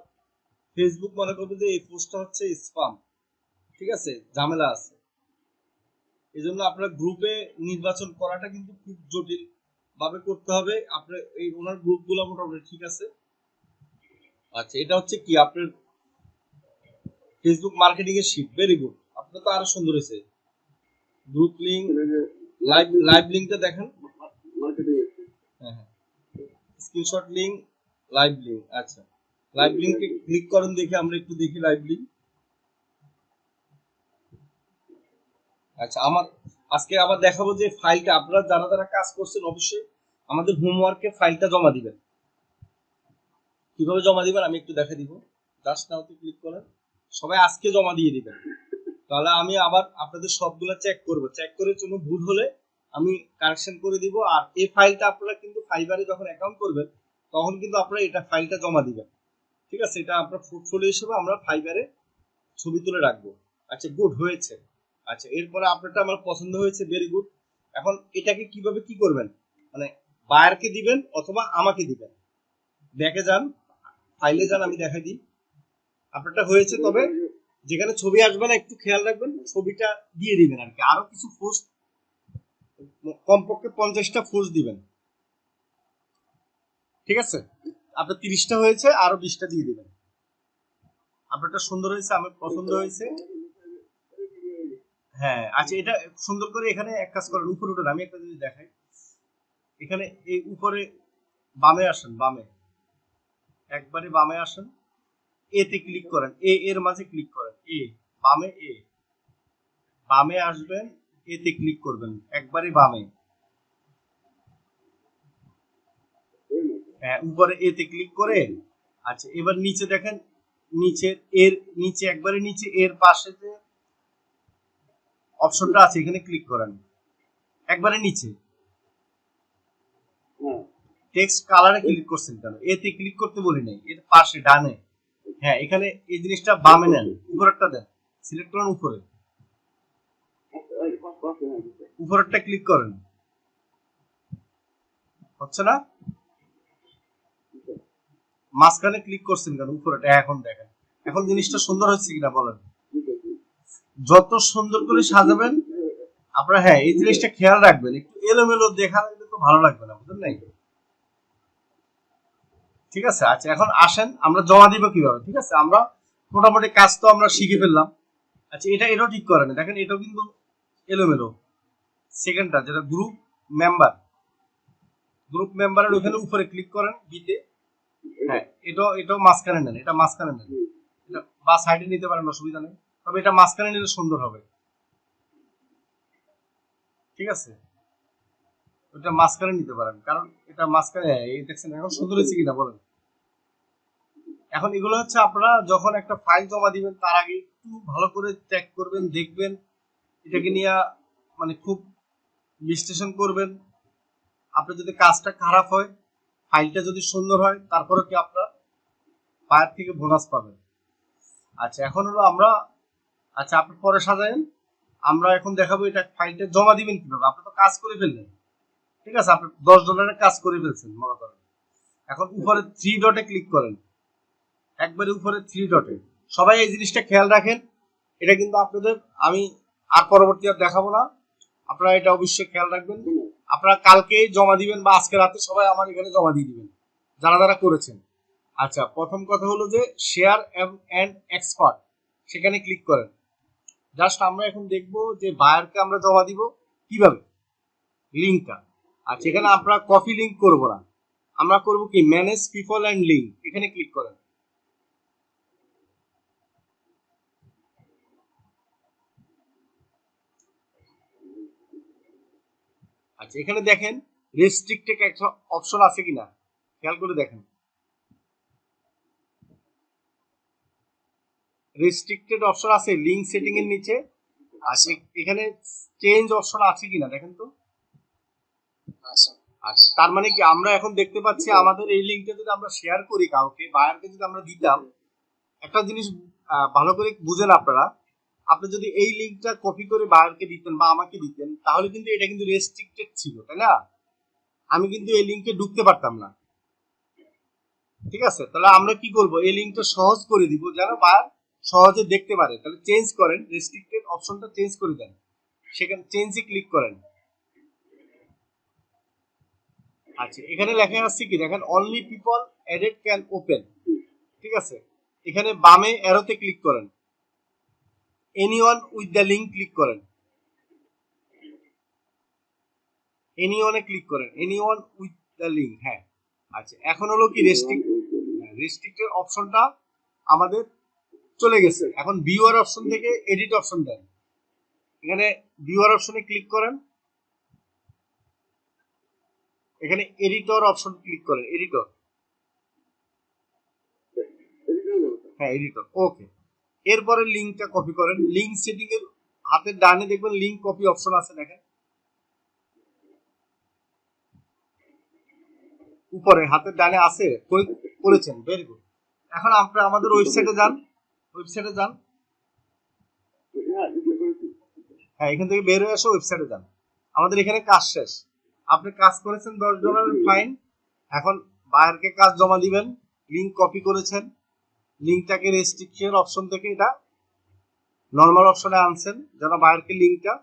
ফেসবুক মনে করবে যে এই পোস্টটা হচ্ছে স্পাম, ঠিক আছে? ঝামেলা আছে। এই জন্য আপনার গ্রুপে নির্বাচন করাটা কিন্তু খুব জটিল ভাবে করতে হবে। আপনার এই ওনার গ্রুপগুলো মোটামুটি ঠিক আছে। আচ্ছা, এটা হচ্ছে কি আপনার ফেসবুক মার্কেটিং এর শীট, ভেরি গুড। আপনার তো আরো সুন্দর হয়েছে। গ্রুপ লিংক, লাইভ লিংকটা দেখেন। হ্যাঁ হ্যাঁ, স্ক্রিনশট লিংক, লাইভ লিংক। আচ্ছা, লাইভ লিংকে ক্লিক করেন, দেখে আমরা একটু দেখি লাইভ লিংক। আচ্ছা, আমার আজকে আবার দেখাবো যে ফাইলটা আপনারা যারা যারা কাজ করছেন অবশ্যই আমাদের হোমওয়ার্কে ফাইলটা জমা দিবেন। কিভাবে জমা দিবেন আমি একটু দেখে দিব। জাস্ট নাওতে ক্লিক করেন, সবাই আজকে জমা দিয়ে দিবেন। তাহলে আমি আবার আপনাদের সবগুলা চেক করব, চেক করে কোনো ভুল হলে আমি কারেকশন করে দিব। আর এই ফাইলটা আপনারা কিন্তু ফাইবারে যখন অ্যাকাউন্ট করবেন তখন কিন্তু আপনারা এটা ফাইলটা জমা দিবেন, ঠিক আছে? এটা আপনার পোর্টফোলিও হিসেবে আমরা ফাইবারে ছবি তুলে রাখবো। আচ্ছা, গুড হয়েছে। আচ্ছা, এরপরে আপনারটা আমার পছন্দ হয়েছে, ভেরি গুড। এখন এটাকে কিভাবে কি করবেন, মানে বায়ারকে দিবেন অথবা আমাকে দিবেন? দেখে যান, ফাইলে যান, আমি দেখাই দিই। আপনারটা হয়েছে, তবে যেখানে ছবি আসবে না একটু খেয়াল রাখবেন, ছবিটা দিয়ে দিবেন আর কি। আরো কিছু ফোর্স, কমপক্ষে 50টা ফোর্স দিবেন, ঠিক আছে? আপনার 30টা হয়েছে, আরো 20টা দিয়ে দিবেন। আপনারটা সুন্দর হয়েছে, আমার পছন্দ হয়েছে। হ্যাঁ, আচ্ছা, এটা সুন্দর করে এখানে এক কাজ করেন, উপরে উঠেন, আমি একটা জিনিস দেখাই। এখানে এই উপরে বামে আসেন, বামে একবারে বামে আসেন, এতে ক্লিক করেন, এর মাঝে ক্লিক করেন, বামে বামে আসবেন, এতে ক্লিক করবেন একবারে বামে। হ্যাঁ, উপরে এতে ক্লিক করে, আচ্ছা এবার নিচে দেখেন, নিচের এর নিচে একবারে নিচে এর পাশে যে অপশনটা আছে এখানে ক্লিক করেন একবারে নিচে। টেক্সট কালারে ক্লিক করছেন কেন? এতে ক্লিক করতে বলি নাই, এর পাশে ডানে। হ্যাঁ, এখানে এই জিনিসটা বামে নেন, উপরেরটা দেন, সিলেক্ট করেন উপরে, উপরেরটা ক্লিক করেন। হচ্ছে না? মাঝখানে ক্লিক করছেন কেন? উপরেটা এখন দেখেন। এখন জিনিসটা সুন্দর হচ্ছে কিনা বলেন? যত সুন্দর করে সাজাবেন আপনারা, হ্যাঁ এই জিনিসটা খেয়াল রাখবেন, একটু এলোমেলো দেখা লাগলে তো ভালো লাগবে না, বুঝলেন নাই? ঠিক আছে। আচ্ছা, এখন আসেন আমরা জমা দিব কিভাবে, ঠিক আছে? আমরা মোটামুটি কাজ তো আমরা শিখে ফেললাম। আচ্ছা, এটাও ঠিক করেন, দেখেন এটাও কিন্তু এলোমেলো। সেকেন্ডটা যেটা গ্রুপ মেম্বারের ওখানে উপরে ক্লিক করেন, বিতে। হ্যাঁ, এটাও মাঝখানে নেন, এটা মাঝখানে নেন, এটা বা সাইডে নিতে পারেন, অসুবিধা নেই, তবে এটা মাঝখানে নিলে সুন্দর হবে, ঠিক আছে? ওটা মাঝখানে নিতে পারেন, কারণ এটা মাঝখানে, এই দেখছেন এখন সুন্দর হয়েছে কিনা বলেন? এখন এগুলো হচ্ছে আপনারা যখন একটা ফাইল জমা দিবেন তার আগে একটু ভালো করে চেক করবেন, দেখবেন এটাকে নিয়ে মানে খুব বিশ্লেষণ করবেন। আপনার যদি কাজটা খারাপ হয়, ফাইলটা যদি সুন্দর হয়, তারপরে কি আপনার বায়ার থেকে বোনাস পাবেন। আচ্ছা এখন হলো আমরা, আচ্ছা আপনি পরে সাজায়েন, আমরা এখন দেখাবো এটা ফাইলটা জমা দিবেন কিভাবে। আপনি তো কাজ করে ফেললেন, ঠিক আছে, আপনি $10 কাজ করে ফেলছেন মনে করেন। এখন উপরে 3 ডটে ক্লিক করেন, একবারে উপরে 3 ডটে। সবাই এই জিনিসটা খেয়াল রাখেন, এটা কিন্তু আপনাদের আমি আর পরবর্তী আর দেখাবো না, আপনারা এটা অবশ্যই খেয়াল রাখবেন। আপনারা কালকেই জমা দিবেন বা আজকে রাতে সবাই আমার এখানে জমা দিয়ে দিবেন যারা যারা করেছেন। আচ্ছা প্রথম কথা হলো যে শেয়ার এন্ড এক্সপার্ট, সেখানে ক্লিক করেন। জাস্ট আমরা এখন দেখবো যে বায়ারকে আমরা জমা দিব কিভাবে, লিঙ্কটা। আচ্ছা এখানে আমরা কপি লিঙ্ক করব না, আমরা করব কি ম্যানেজ পিপল এন্ড লিঙ্ক, এখানে ক্লিক করেন। আচ্ছা এখানে দেখেন রেস্ট্রিক্টেড একটা অপশন আছে কিনা, খেয়াল করে দেখেন। রেস্ট্রিক্টেড অপশন আছে লিঙ্ক সেটিং এর নিচে। আচ্ছা এখানে চেঞ্জ অপশন আছে কিনা দেখেন তো। আচ্ছা তার মানে কি আমরা এখন দেখতে পাচ্ছি আমাদের এই লিঙ্কটা যদি আমরা শেয়ার করি কাউকে, বায়ারকে যদি আমরা দিতাম, একটা জিনিস ভালো করে বুঝেন আপনারা, আপনি যদি এই লিঙ্কটা কপি করে বায়ারকে দিতেন বা আমাকে দিতেন, তাহলে কিন্তু এটা কিন্তু রেস্ট্রিক্টেড ছিল, তাই না? আমি কিন্তু এই লিঙ্কে ঢুকতে পারতাম না, ঠিক আছে? তাহলে আমরা কি করব, এই লিঙ্কটা সহজ করে দিব যেন বায়ার সহজে দেখতে পারে। তাহলে চেঞ্জ করেন, রেস্ট্রিক্টেড অপশনটা চেঞ্জ করে দেন, সেখানে চেঞ্জে ক্লিক করেন। আচ্ছা এখানে লেখা আছে কি দেখেন, only people added can open, ঠিক আছে? এখানে বামে অ্যারোতে ক্লিক করেন, anyone with the link click করেন, এনিওয়ানে ক্লিক করেন, এনিওয়ান উইথ দ্য লিঙ্ক। হ্যাঁ আচ্ছা এখন হলো কি রেস্ট্রিক্টেড অপশনটা আমাদের চলে গেছে। এখন ভিউয়ার অপশন থেকে এডিট অপশন দেন, এখানে ভিউয়ার অপশনে ক্লিক করেন, এখানে এডিটর অপশন ক্লিক করেন, এডিটর, হ্যাঁ এডিটর, ওকে। এরপরে লিঙ্কটা কপি করেন, লিঙ্ক সেটিং এর হাতের ডানে দেখবেন লিঙ্ক কপি অপশন আছে, দেখেন উপরে হাতের ডানে আছে, করেছেন, ভেরি গুড। এখন আপনারা আমাদের ওয়েবসাইটে যান, ওয়েবসাইটে যান, হ্যাঁ এখান থেকে বের হয়ে আসো, ওয়েবসাইটে যান। আমাদের এখানে কাজ শেষ, আপনি কাজ করেছেন $10 ফাইন। এখন বায়ারকে কাজ জমা দিবেন, লিঙ্ক কপি করেছেন, লিঙ্কটাকে রেস্ট্রিকশন অপশন থেকে এটা নর্মাল অপশনে আনছেন যেন বায়ারকে লিঙ্কটা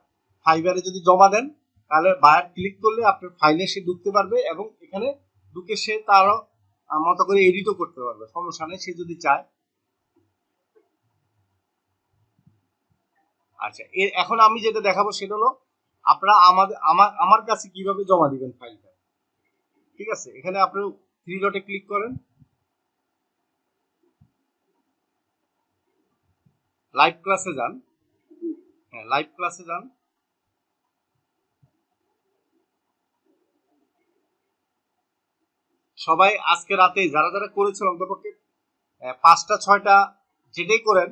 ফাইবারে যদি জমা দেন, তাহলে বায়ার ক্লিক করলে আপনার ফাইলে সে ঢুকতে পারবে এবং এখানে ঢুকে সে তার মতো করে এডিটও করতে পারবে, সমস্যা নেই সে যদি চায়। আচ্ছা এখন আমি যেটা দেখাবো সেটা হলো আপনারা আমার কাছে কিভাবে জমা দিবেন ফাইলটা, ঠিক আছে? এখানে আপনি 3 ডটে ক্লিক করেন, লাইভ ক্লাসে যান, হ্যাঁ লাইভ ক্লাসে যান। সবাই আজকে রাতে যারা যারা করেছেন অন্তপক্ষে 5টা 6টা যেটাই করেন,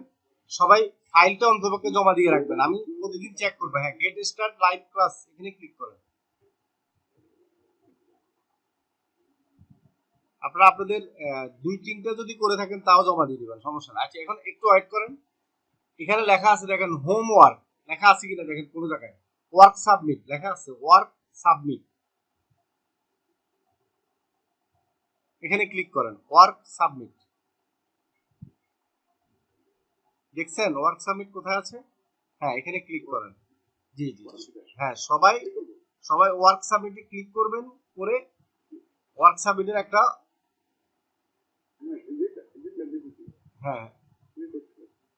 সবাই ফাইলটা অন্তপক্ষে জমা দিয়ে রাখবেন, আমি প্রতিদিন চেক করবো। হ্যাঁ গেট স্টার্ট লাইভ ক্লাস, এখানে ক্লিক করেন। আপনারা আপনাদের 2-3টা যদি করে থাকেন তাও জমা দিয়ে দিবেন, সমস্যা না। আচ্ছা এখন একটু ওয়েট করেন, এখানে লেখা আছে দেখেন হোমওয়ার্ক লেখা আছে কিনা দেখেন, কোনো জায়গায় ওয়ার্ক সাবমিট লেখা আছে, ওয়ার্ক সাবমিট, এখানে ক্লিক করেন, ওয়ার্ক সাবমিট, দেখছেন ওয়ার্ক সাবমিট কোথায় আছে? হ্যাঁ এখানে ক্লিক করেন, জি জি হ্যাঁ সবাই সবাই ওয়ার্ক সাবমিটে ক্লিক করবেন, করে ওয়ার্ক সাবমিটের একটা, হ্যাঁ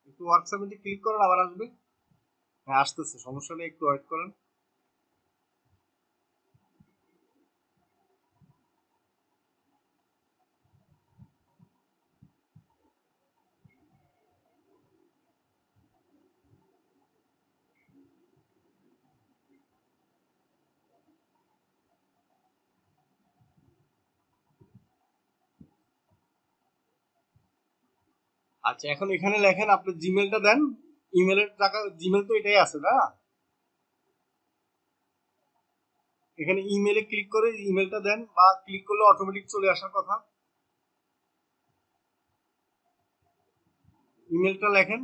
একটু ওয়ার্ক সাবমিটে ক্লিক করেন, আবার আসবে, হ্যাঁ আসতেছে, সমস্যা নেই, একটু ওয়েট করেন। আচ্ছা এখন এখানে লেখেন আপনি জিমেলটা দেন, ইমেলের টাকা, জিমেল তো এটাই আছে না? এখানে ইমেলে ক্লিক করে ইমেলটা দেন, বা ক্লিক করলে অটোমেটিক চলে আসার কথা। ইমেলটা লেখেন।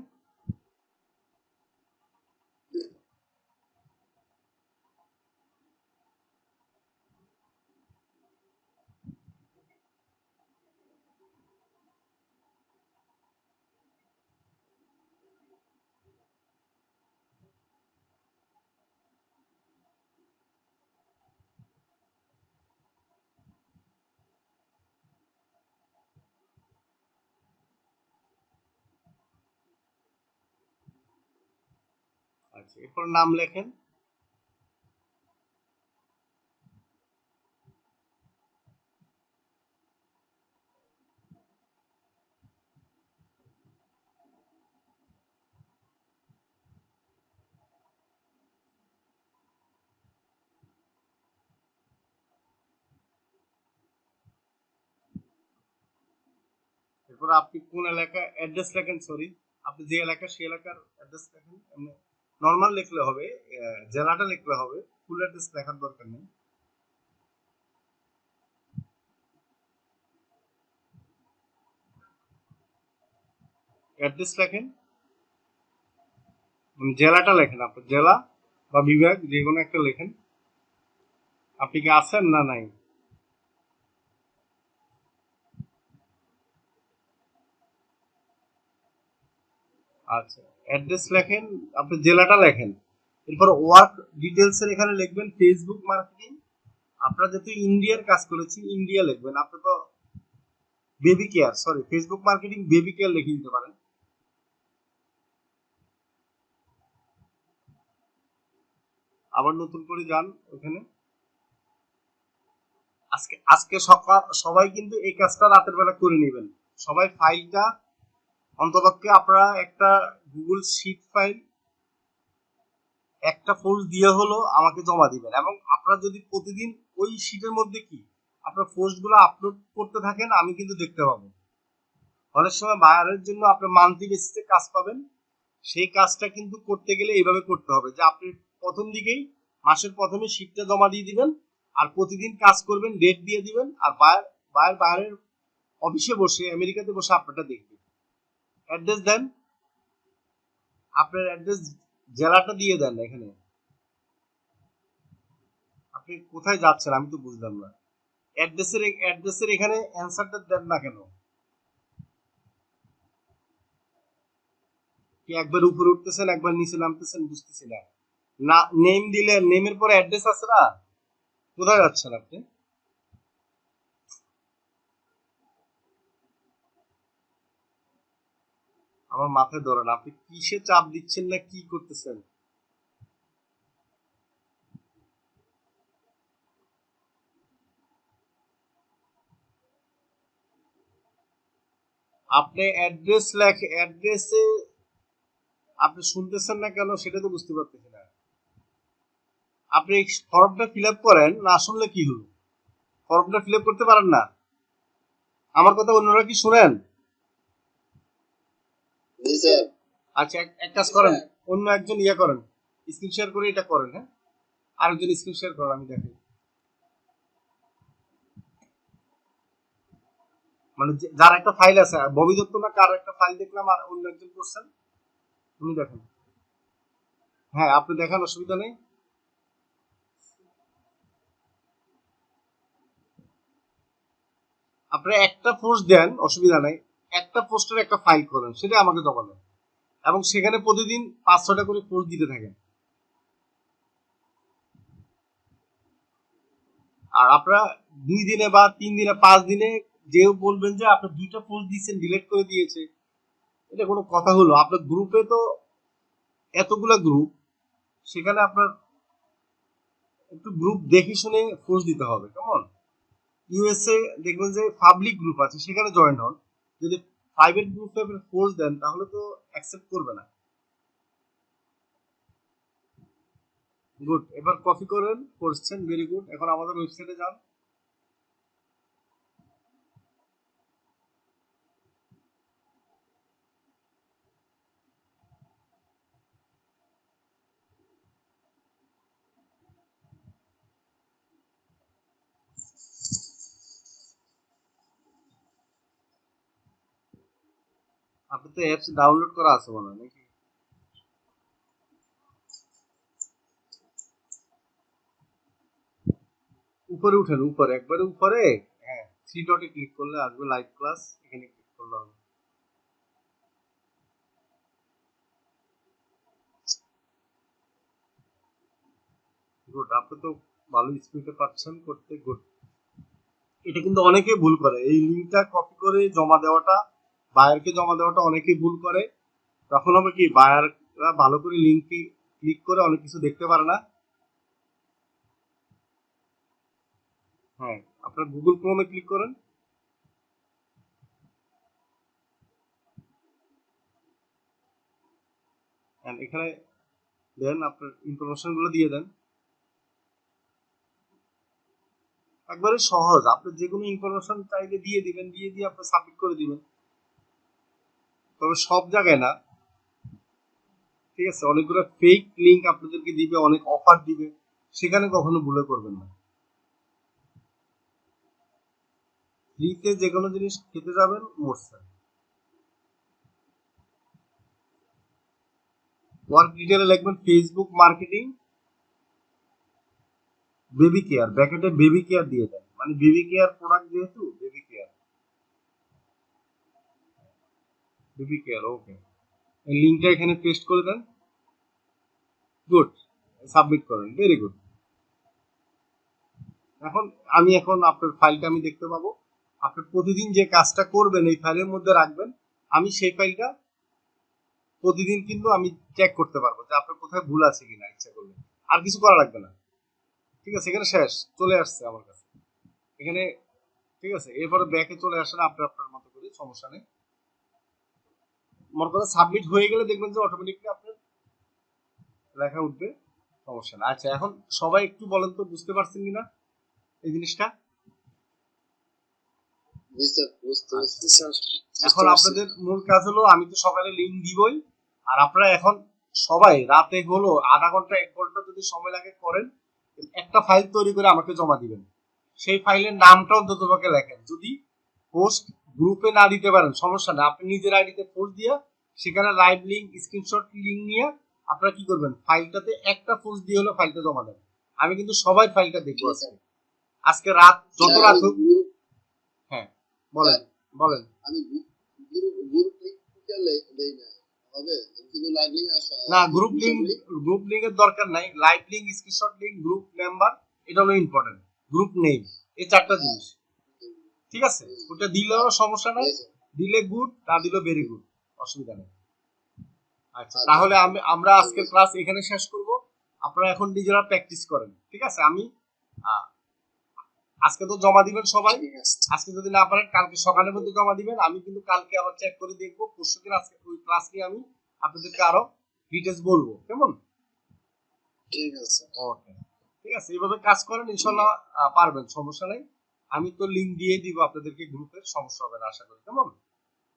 আচ্ছা, এরপর নাম লেখেন। এরপর আপনি কোন এলাকা অ্যাড্রেস লেখেন, সরি, আপনি যে এলাকা সেই এলাকার অ্যাড্রেস লেখেন। নর্মাল লিখলে হবে, জেলাটা লিখলে হবে, ফুল অ্যাড্রেস লেখার দরকার নেই। অ্যাড্রেস লেখেন, জেলাটা লেখেন, আপনার জেলা বা বিভাগ যে কোনো একটা লেখেন। আপনি কি আছেন না নাই? আচ্ছা, অ্যাড্রেস লেখেন, আপনি জেলাটা লেখেন। এরপর ওয়ার্ক ডিটেলস এর এখানে লিখবেন ফেসবুক মার্কেটিং। আপনারা যেহেতু ইন্ডিয়ার কাজ করেছি, ইন্ডিয়া লিখবেন। আপনি তো baby care, sorry, Facebook marketing baby care লিখে দিতে পারেন। আবার নতুন করে যান ওখানে। আজকে আজকে সকাল সবাই কিন্তু এই কাজটা রাতের বেলা করে নেবেন। সবাই ফাইলটা অন্ততপক্ষে আপনারা একটা গুগল শিট ফাইল একটা পোস্ট দিয়ে হলো আমাকে জমা দিবেন। এবং আপনারা যদি প্রতিদিন ওই শিটের মধ্যে কি আপনার পোস্টগুলো আপলোড করতে থাকেন, আমি কিন্তু দেখতে পাবো। অনেক সময় বায়ারের জন্য আপনি মান্থলি বেসিসে কাজ পাবেন। সেই কাজটা কিন্তু করতে গেলে এইভাবে করতে হবে যে আপনি প্রথম দিকেই মাসের প্রথমে শিটটা জমা দিয়ে দিবেন, আর প্রতিদিন কাজ করবেন, ডেট দিয়ে দিবেন, আর বায়ার বাইরের অফিসে বসে আমেরিকাতে বসে আপনারটা দেখবেন। অ্যাড্রেস দেন, আপনার অ্যাড্রেস জেলাটা দিয়ে দেন। এখানে আপনি কোথায় যাচ্ছেন আমি তো বুঝলাম না। অ্যাড্রেসের এখানে অ্যান্সারটা দেন না কেন? কি একবার উপরে উঠতেছেন একবার নিচে নামতেছেন, বুঝতেছি না। না, নেম দিলেন, নেমের পরে অ্যাড্রেস আছে না? কোথায় যাচ্ছেন আপনি? আমার মাথায় ধরে না, আপনি কিসে চাপ দিচ্ছেন না কি করতেছেন? আপনি অ্যাড্রেসে আপনি শুনতেছেন না কেন সেটা তো বুঝতে পারতেছি না। আপনি ফর্মটা ফিল আপ করেন, না শুনলে কি হলো? ফর্মটা ফিল আপ করতে পারেন না? আমার কথা অন্যরা কি শুনেন? জি স্যার। আচ্ছা, এক কাজ করেন, অন্য একজন ইয়ে করেন, স্ক্রিন শেয়ার করে এটা করেন। হ্যাঁ, আরেকজন স্ক্রিন শেয়ার করেন, আমি দেখি। মানে যার একটা ফাইল আছে, ববি দত্ত না কার একটা ফাইল দেখলাম, আর অন্য একজন করছেন, তুমি দেখেন। হ্যাঁ, আপনি দেখান, অসুবিধা নেই। আপনি একটা পোস্ট দেন, অসুবিধা নেই। একটা পোস্টের একটা ফাইল করেন, সেটা আমাকে জমা দেন, এবং সেখানে প্রতিদিন 5-6টা করে পোস্ট দিতে থাকেন। আর আপনারা 2 দিনে বা 3 দিনে 5 দিনে যেও বলবেন যে আপনি 2টা পোস্ট দিয়েছেন ডিলিট করে দিয়েছে, এটা কোনো কথা হলো? আপনার গ্রুপে তো এতগুলা গ্রুপ, সেখানে আপনার একটু গ্রুপ দেখে শুনে পোস্ট দিতে হবে, কেমন? ইউএসএ দেখবেন যে পাবলিক গ্রুপ আছে, সেখানে জয়েন হন। যদি প্রাইভেট গ্রুপে আপনি পোস্ট দেন তাহলে তো অ্যাকসেপ্ট করবে না। গুড, এবার কপি করেন, করছেন, ভেরি গুড। এখন আমাদের ওয়েবসাইটে যান। আপনি তো অ্যাপস ডাউনলোড করা আছে মনে হয় নাকি? উপরে উঠেন, উপরে একবারে উপরে। হ্যাঁ, থ্রি ডটে ক্লিক করলে আসবে লাইভ ক্লাস, এখানে ক্লিক করলে হবে। গুড, আপনি তো ভালো স্পিডে পাচ্ছেন করতে, গুড। এটা কিন্তু অনেকেই ভুল করে, এই লিঙ্কটা কপি করে জমা দেওয়াটা, বায়ারকে জমা দেওয়াটা অনেকেই ভুল করে। তখন হবে কি, বায়াররা ভালো করে লিঙ্কে ক্লিক করে অনেক কিছু দেখতে পারে না। হ্যাঁ, আপনার গুগল ক্রোমে ক্লিক করেন। And এখানে দেন আপনার ইনফরমেশন গুলো দিয়ে দেন। একবারে সহজ, আপনি যে কোনো ইনফরমেশন চাইলে দিয়ে দিবেন, দিয়ে দিয়ে আপনি সাবমিট করে দিবেন। তবে সব জায়গায় না, ঠিক আছে? অনেকগুলো ফেক লিঙ্ক আপনাদেরকে দিবে, অনেক অফার দিবে, সেখানে কখনো ভুলে করবেন না। ফ্রিতে যে কোনো জিনিস খেতে যাবেন, মরছেন। ওয়ার্ক ডিটেলে লিখবেন ফেসবুক মার্কেটিং বেবি কেয়ার, ব্র্যাকেটে বেবি কেয়ার দিয়ে দেন, মানে বেবি কেয়ার প্রোডাক্ট যেহেতু baby care, baby care. Okay, এই লিঙ্কটা এখানে পেস্ট করে দেন। গুড, সাবমিট করেন, ভেরি গুড। এখন আপনার ফাইলটা আমি দেখতে পাবো। আপনি প্রতিদিন যে কাজটা করবেন এই ফাইলের মধ্যে রাখবেন, আমি সেই ফাইলটা প্রতিদিন কিন্তু আমি চেক করতে পারবো যে আপনার কোথায় ভুল আছে কিনা, ইচ্ছা করলে। আর কিছু করা লাগবে না, ঠিক আছে? এখানে শেষ, চলে আসছে আমার কাছে এখানে, ঠিক আছে? এরপরে ব্যাকে চলে আসেন, আপনি আপনার মতো করে, সমস্যা নেই। মনে করেন সাবমিট হয়ে গেলে দেখবেন যে অটোমেটিকলি আপনার লেখা উঠবে, সমস্যা না। আচ্ছা, এখন সবাই একটু বলেন তো বুঝতে পারছেন কিনা এই জিনিসটা? এখন আপনাদের মূল কাজ হলো, আমি তো সকালে লিঙ্ক দিবই, আর আপনারা এখন সবাই রাতে হলো আধা ঘন্টা 1 ঘন্টা যদি সময় লাগে করেন, একটা ফাইল তৈরি করে আমাকে জমা দিবেন। সেই ফাইলের নামটা অন্তত পক্ষে লেখেন। যদি পোস্ট গ্রুপে না দিতে পারেন সমস্যা নেই, আপনি নিজের আইডিতে পোস্ট দিয়ে সেখানে লাইভ লিঙ্ক, স্ক্রিনশট লিঙ্ক নিয়ে আপনারা কি করবেন, ফাইলটাতে একটা পোস্ট দিয়ে হলো ফাইলটা জমা দেন। আমি কিন্তু সবাই ফাইলটা দেখবো আজকে, আজকে রাত, যত রাত হোক। হ্যাঁ, বলেন বলেন। আমি গ্রুপ লিংক দেই না, হবে? শুধু লাইভ লিংক না, গ্রুপ লিংক এর দরকার নাই। Live link, screenshot link, group member, এটা হলো ইম্পর্টেন্ট। গ্রুপ নেই, এই চারটা জিনিস, ঠিক আছে? ওটা দিলেও সমস্যা নাই, দিলে গুড, না দিলেও ভেরি গুড, অসুবিধা নেই। আচ্ছা, তাহলে আমরা আজকের ক্লাস এখানে শেষ করব। আপনারা এখন নিজেরা প্র্যাকটিস করেন, ঠিক আছে? আমি আজকে তো জমা দিবেন সবাই, আজকে যদি না পারেন কালকে সকালের মধ্যে জমা দিবেন। আমি কিন্তু কালকে আবার চেক করে দেখবো, পরশুদিন আজকে ওই ক্লাস নিয়ে আমি আপনাদেরকে আরো ডিটেইলস বলবো, কেমন? ঠিক আছে, ওকে, ঠিক আছে, এইভাবে কাজ করেন, ইনশাআল্লাহ পারবেন, সমস্যা নাই। আমি তো লিংক দিয়ে দিব আপনাদেরকে গ্রুপের, সমস্যা হবে না আশা করি, কেমন?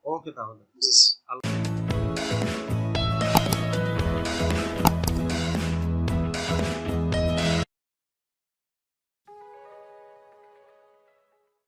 ওকে, তাহলে জি।